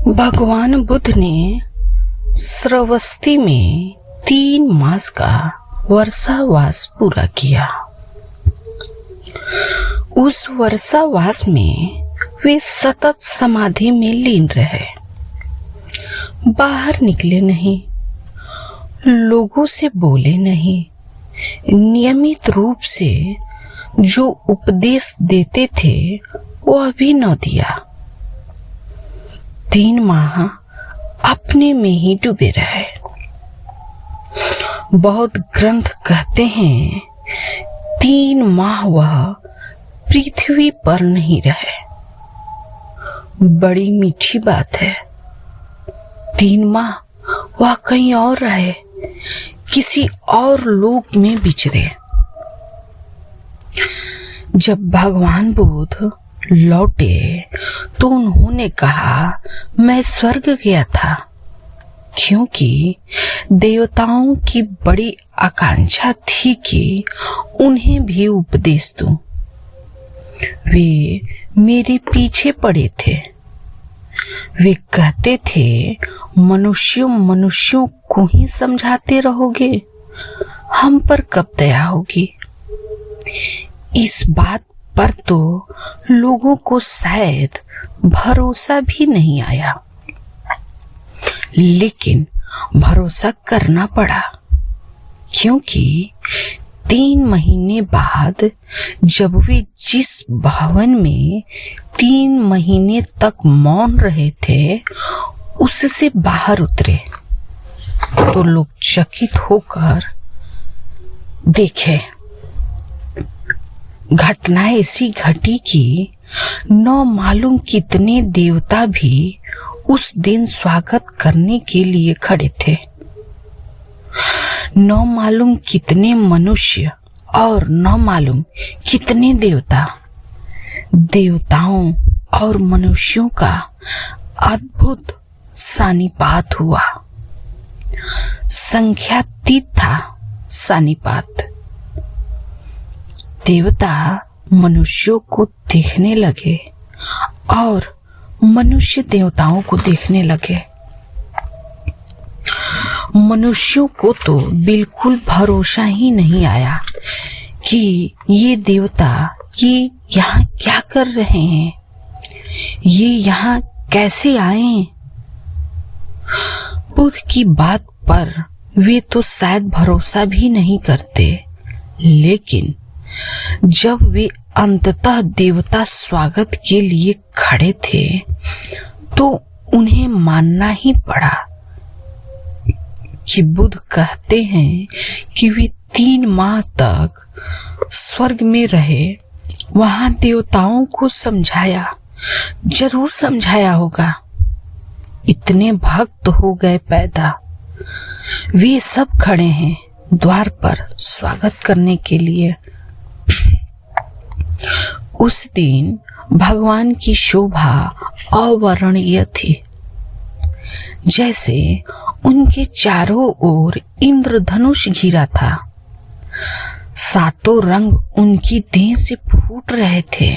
भगवान बुद्ध ने श्रावस्ती में 3 मास का वर्षावास पूरा किया। उस वर्षावास में वे सतत समाधि में लीन रहे, बाहर निकले नहीं, लोगों से बोले नहीं, नियमित रूप से जो उपदेश देते थे वह भी न दिया। 3 माह अपने में ही डूबे रहे। बहुत ग्रंथ कहते हैं 3 माह वह पृथ्वी पर नहीं रहे। बड़ी मीठी बात है। 3 माह वह कहीं और रहे, किसी और लोक में विचरे। जब भगवान बुद्ध लौटे तो उन्होंने कहा, मैं स्वर्ग गया था, क्योंकि देवताओं की बड़ी आकांक्षा थी कि उन्हें भी उपदेश दूं। वे मेरे पीछे पड़े थे। वे कहते थे, मनुष्यों को ही समझाते रहोगे, हम पर कब दया होगी। इस बात पर तो लोगों को शायद भरोसा भी नहीं आया, लेकिन भरोसा करना पड़ा, क्योंकि 3 महीने बाद जब वे जिस भवन में 3 महीने तक मौन रहे थे उससे बाहर उतरे तो लोग चकित होकर देखे। घटना ऐसी घटी कि न मालूम कितने देवता भी उस दिन स्वागत करने के लिए खड़े थे। न मालूम कितने मनुष्य और न मालूम कितने देवताओं और मनुष्यों का अद्भुत सानिपात हुआ। संख्यातीत था सानिपात। देवता मनुष्यों को देखने लगे और मनुष्य देवताओं को देखने लगे। मनुष्यों को तो बिल्कुल भरोसा ही नहीं आया कि ये देवता ये यहाँ क्या कर रहे हैं, ये यहाँ कैसे आए। बुद्ध की बात पर वे तो शायद भरोसा भी नहीं करते, लेकिन जब वे अंततः देवता स्वागत के लिए खड़े थे तो उन्हें मानना ही पड़ा कि बुद्ध कहते हैं कि वे 3 माह तक स्वर्ग में रहे, वहां देवताओं को समझाया, जरूर समझाया होगा। इतने भक्त हो गए पैदा। वे सब खड़े हैं द्वार पर स्वागत करने के लिए। उस दिन भगवान की शोभा अवर्णनीय थी। जैसे उनके चारों ओर इंद्रधनुष घिरा था। 7 रंग उनकी देह से फूट रहे थे।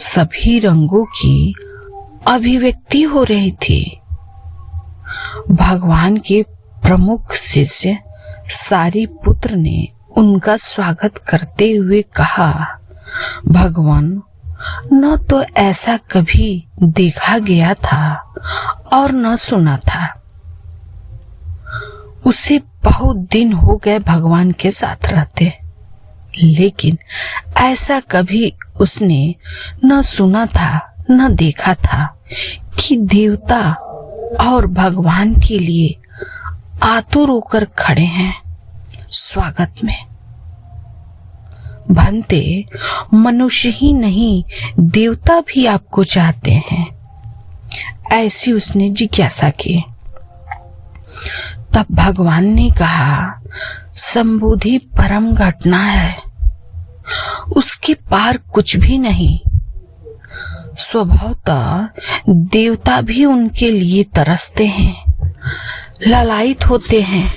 सभी रंगों की अभिव्यक्ति हो रही थी। भगवान के प्रमुख शिष्य सारिपुत्र ने उनका स्वागत करते हुए कहा, भगवान, न तो ऐसा कभी देखा गया था और न सुना था। उसे बहुत दिन हो गए भगवान के साथ रहते, लेकिन ऐसा कभी उसने न सुना था न देखा था कि देवता और भगवान के लिए आतुर होकर खड़े हैं स्वागत में। भंते, मनुष्य ही नहीं देवता भी आपको चाहते हैं। ऐसी उसने जिज्ञासा की। तब भगवान ने कहा, संबुद्धि परम घटना है, उसके पार कुछ भी नहीं। स्वभावतः देवता भी उनके लिए तरसते हैं, ललायित होते हैं।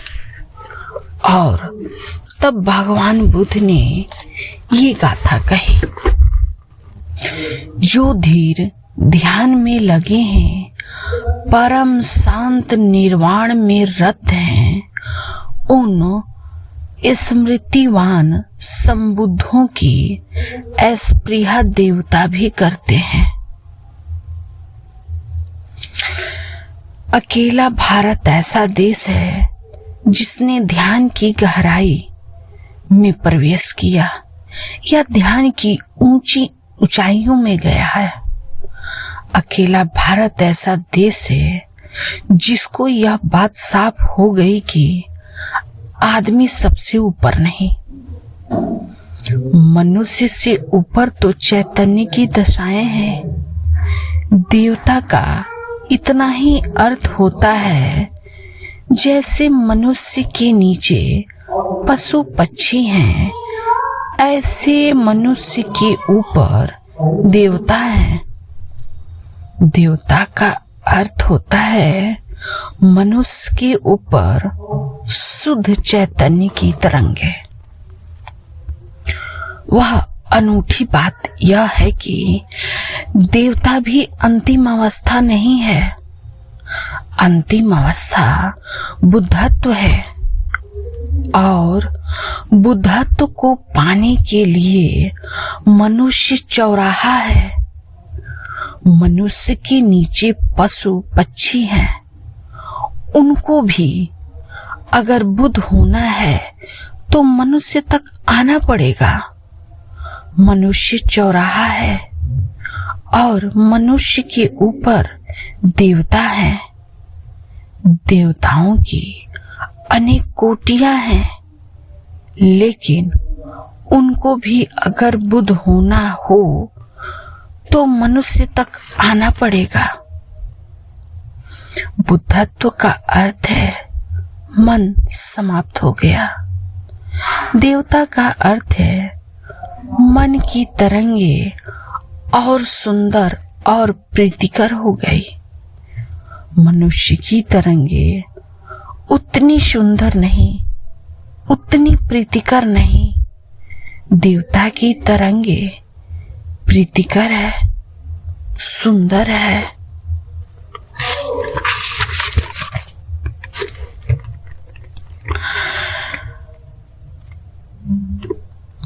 और तब भगवान बुद्ध ने ये गाथा कही, जो धीर ध्यान में लगे हैं, परम शांत निर्वाण में रत हैं, उन स्मृतिवान संबुद्धों की स्पृहा देवता भी करते हैं। अकेला भारत ऐसा देश है जिसने ध्यान की गहराई में प्रवेश किया या ध्यान की ऊंची ऊंचाइयों में गया है। अकेला भारत ऐसा देश है जिसको यह बात साफ हो गई कि आदमी सबसे ऊपर नहीं, मनुष्य से ऊपर तो चैतन्य की दशाएं हैं। देवता का इतना ही अर्थ होता है जैसे मनुष्य के नीचे पशु पक्षी हैं, ऐसे मनुष्य के ऊपर देवता है। देवता का अर्थ होता है मनुष्य के ऊपर शुद्ध चैतन्य की तरंगे। वह अनूठी बात यह है कि देवता भी अंतिम अवस्था नहीं है। अंतिम अवस्था बुद्धत्व है और बुद्धत्व को पाने के लिए मनुष्य चौराहा है। मनुष्य के नीचे पशु पक्षी हैं, उनको भी अगर बुद्ध होना है तो मनुष्य तक आना पड़ेगा। मनुष्य चौराहा है और मनुष्य के ऊपर देवता हैं। देवताओं की अनेक कोटियां हैं, लेकिन उनको भी अगर बुद्ध होना हो तो मनुष्य तक आना पड़ेगा। बुद्धत्व का अर्थ है मन समाप्त हो गया। देवता का अर्थ है मन की तरंगे और सुंदर और प्रीतिकर हो गई। मनुष्य की तरंगे उतनी सुंदर नहीं, उतनी प्रीतिकर नहीं। देवता की तरंगे प्रीतिकर है, सुंदर है।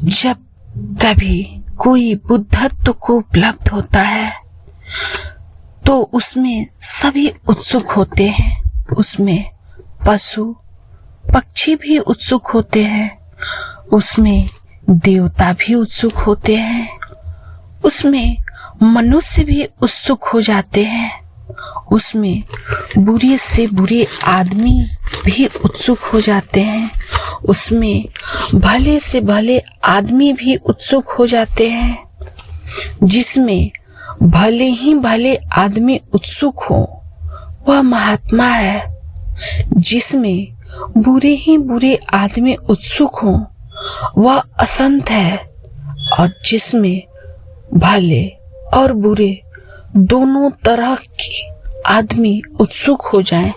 जब कभी कोई बुद्धत्व को उपलब्ध होता है तो उसमें सभी उत्सुक होते हैं। उसमें पशु पक्षी भी उत्सुक होते हैं, उसमें देवता भी उत्सुक होते हैं, उसमें मनुष्य भी उत्सुक हो जाते हैं, उसमें बुरे से बुरे आदमी भी उत्सुक हो जाते हैं, उसमें भले से भले आदमी भी उत्सुक हो जाते हैं। जिसमें भले ही भले आदमी उत्सुक हो वह महात्मा है। जिसमें बुरे ही बुरे आदमी उत्सुक हो वह असंत है। और जिसमें भले और बुरे दोनों तरह के आदमी उत्सुक हो जाएं,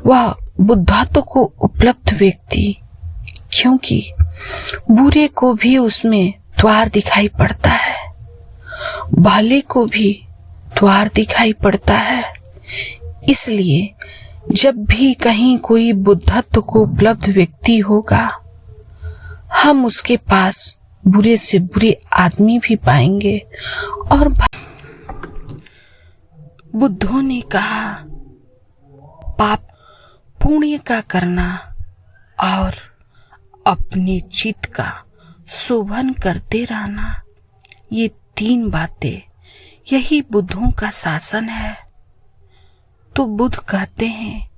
वह बुद्धत्व को उपलब्ध व्यक्ति, क्योंकि बुरे को भी उसमें द्वार दिखाई पड़ता है, भले को भी द्वार दिखाई पड़ता है। इसलिए जब भी कहीं कोई बुद्धत्व को उपलब्ध व्यक्ति होगा, हम उसके पास बुरे से बुरे आदमी भी पाएंगे। और बुद्धों ने कहा, पाप पुण्य का करना और अपने चित्त का शोभन करते रहना, ये तीन बातें, यही बुद्धों का शासन है। तो बुद्ध कहते हैं,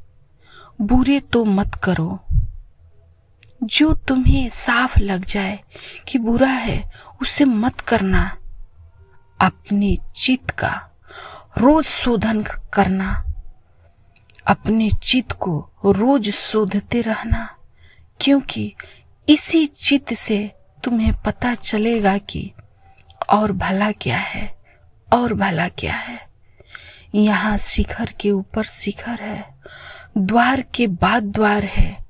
बुरे तो मत करो। जो तुम्हें साफ लग जाए कि बुरा है उसे मत करना। अपने चित्त का रोज शोधन करना, अपने चित्त को रोज शोधते रहना, क्योंकि इसी चित्त से तुम्हें पता चलेगा कि और भला क्या है और भला क्या है। यहाँ शिखर के ऊपर शिखर है, द्वार के बाद द्वार है,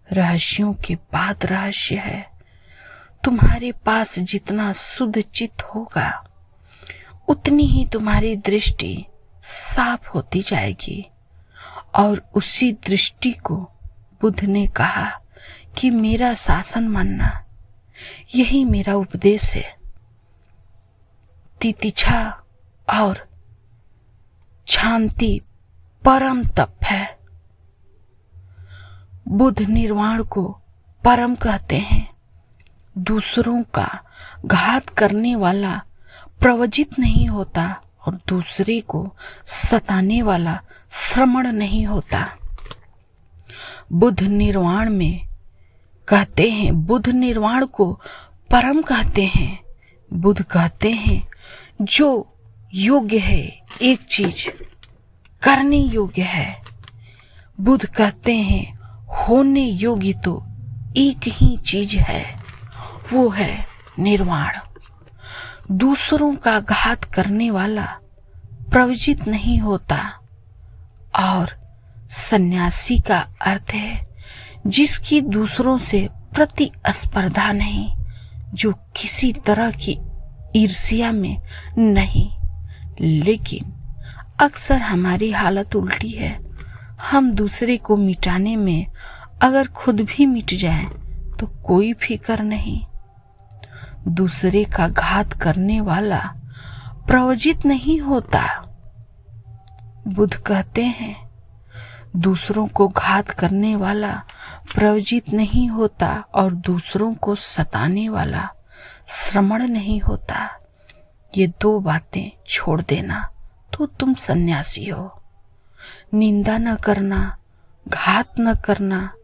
रहस्यों के बाद रहस्य है। तुम्हारे पास जितना शुद्ध चित्त होगा उतनी ही तुम्हारी दृष्टि साफ होती जाएगी। और उसी दृष्टि को बुद्ध ने कहा कि मेरा शासन मानना, यही मेरा उपदेश है। तितिक्षा और शांति परम तप है। बुद्ध निर्वाण को परम कहते हैं। दूसरों का घात करने वाला प्रवजित नहीं होता और दूसरे को सताने वाला श्रमण नहीं होता। बुद्ध निर्वाण में कहते हैं, बुद्ध निर्वाण को परम कहते हैं। बुद्ध कहते हैं जो योग्य है, एक चीज करने योग्य है। बुद्ध कहते हैं होने योग्य तो एक ही चीज है, वो है निर्वाण। दूसरों का घात करने वाला प्रवजित नहीं होता। और सन्यासी का अर्थ है जिसकी दूसरों से प्रतिस्पर्धा नहीं, जो किसी तरह की ईर्ष्या में नहीं। लेकिन अक्सर हमारी हालत उल्टी है। हम दूसरे को मिटाने में अगर खुद भी मिट जाए तो कोई फिक्र नहीं। दूसरे का घात करने वाला प्रवजित नहीं होता। बुद्ध कहते हैं दूसरों को घात करने वाला प्रवजित नहीं होता और दूसरों को सताने वाला श्रमण नहीं होता। ये दो बातें छोड़ देना तो तुम सन्यासी हो। निंदा न करना, घात न करना,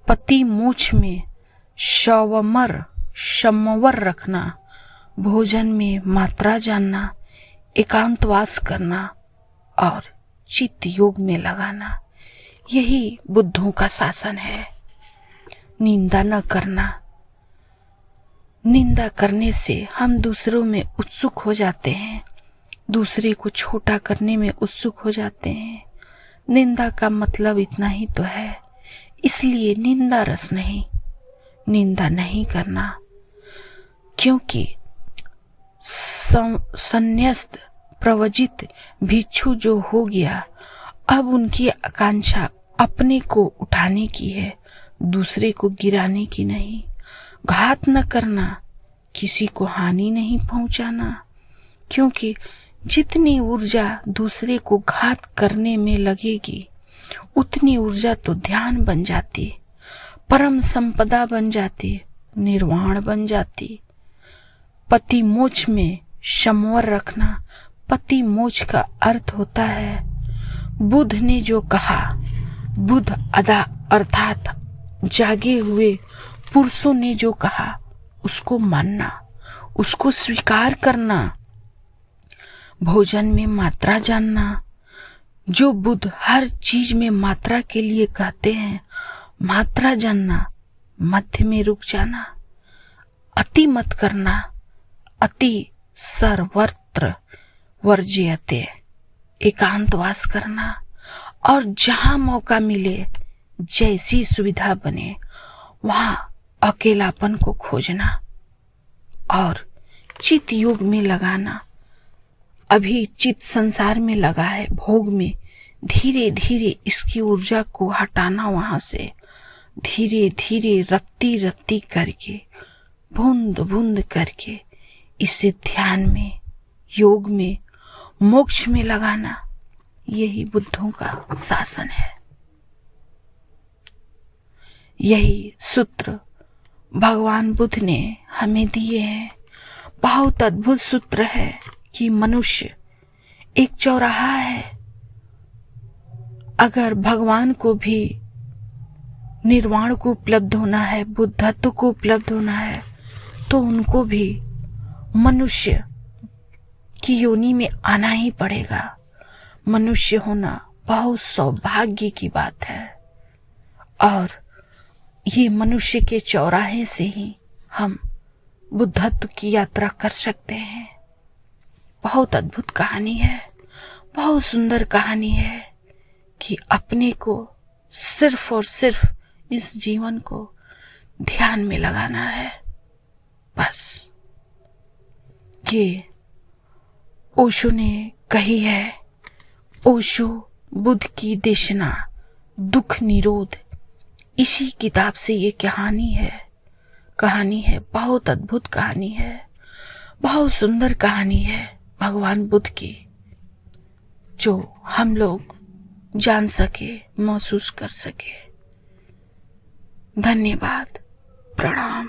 पति मूछ में समवर रखना, भोजन में मात्रा जानना, एकांतवास करना और चित्त योग में लगाना, यही बुद्धों का शासन है। निंदा न करना। निंदा करने से हम दूसरों में उत्सुक हो जाते हैं, दूसरे को छोटा करने में उत्सुक हो जाते हैं। निंदा का मतलब इतना ही तो है, इसलिए निंदा रस नहीं, निंदा नहीं करना। क्योंकि संन्यास्त प्रवजित भिक्षु जो हो गया, अब उनकी आकांक्षा अपने को उठाने की है, दूसरे को गिराने की नहीं। घात न करना, किसी को हानि नहीं पहुंचाना, क्योंकि जितनी ऊर्जा दूसरे को घात करने में लगेगी उतनी ऊर्जा तो ध्यान बन जाती, परम संपदा बन जाती, निर्वाण बन जाती। पति मोक्ष में समवर रखना। पति मोक्ष का अर्थ होता है बुद्ध ने जो कहा, बुद्ध अदा अर्थात जागे हुए पुरुषों ने जो कहा उसको मानना, उसको स्वीकार करना। भोजन में मात्रा जानना। जो बुद्ध हर चीज में मात्रा के लिए कहते हैं, मात्रा जानना, मध्य में रुक जाना, अति मत करना, अति सर्वत्र वर्ज्यते, एकांतवास करना। और जहां मौका मिले, जैसी सुविधा बने, वहां अकेलापन को खोजना और चित्त योग में लगाना। अभी चित्त संसार में लगा है, भोग में। धीरे धीरे इसकी ऊर्जा को हटाना, वहां से धीरे धीरे रत्ती रत्ती करके, बूंद बूंद करके इसे ध्यान में, योग में, मोक्ष में लगाना। यही बुद्धों का शासन है। यही सूत्र भगवान बुद्ध ने हमें दिए हैं। बहुत अद्भुत सूत्र है कि मनुष्य एक चौराहा है। अगर भगवान को भी निर्वाण को उपलब्ध होना है, बुद्धत्व को उपलब्ध होना है, तो उनको भी मनुष्य की योनि में आना ही पड़ेगा। मनुष्य होना बहुत सौभाग्य की बात है। और ये मनुष्य के चौराहे से ही हम बुद्धत्व की यात्रा कर सकते हैं। बहुत अद्भुत कहानी है, बहुत सुंदर कहानी है कि अपने को सिर्फ और सिर्फ इस जीवन को ध्यान में लगाना है। बस ये ओशो ने कही है। ओशो बुद्ध की देशना, दुख निरोध। इसी किताब से ये कहानी है, बहुत अद्भुत कहानी है, बहुत सुंदर कहानी है भगवान बुद्ध की, जो हम लोग जान सके, महसूस कर सके। धन्यवाद, प्रणाम।